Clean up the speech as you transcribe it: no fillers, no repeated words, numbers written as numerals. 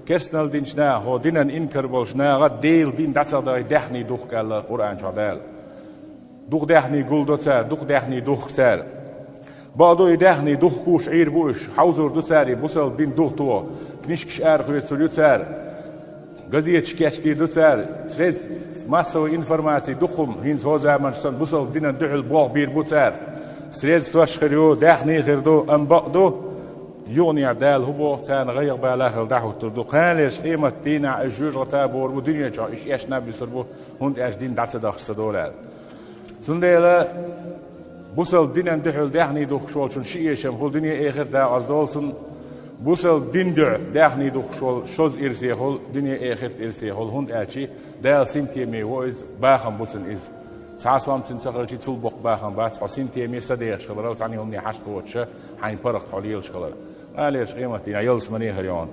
كسنال دين شنا هو دينن إنكر بول شنا غد ديل دين دعسا دحني دوخ قال قرآن شعدال دوخ دحني قول دو تسار دوخ دحني دوخ تسار بعضو يدحني دوخ كوش عير بوش حوزر دو تساري بوصل دين دوخ تو كنشكش آرخو يتسر تسار قضية شكاش دي دو تسار سرز ماسوي إنفرماتي دوخم هينز هو زمان شسان بوصل دينن دوح البوغ بير بو تسار سرز توشخريو دحني غيردو أنبقدو يغني عدال هو تان غير بالاخر دحو تردو قالش قيمة دينا الجوج غتابور ودنيا جا إيش إيش نبي سربو هند إيش دين دعت داخل سدولال سنديلا بوصل دين دحول دحني دوخ شوال شون شيء شم هول دنيا آخر دا أصدالسن بوصل دين دحني دوخ شوال شوز إرسي هول دنيا آخر إرسي هول هند إيشي دا سنتي مي هو إز باخم بوصل إز ساسوام تنسخر شيء تول بق باخم بعد سنتي مي سديش خبرات عني هم نحشت وتش حين فرق عليه الشغلة. قالش قيمتي عيال سمنيه هريان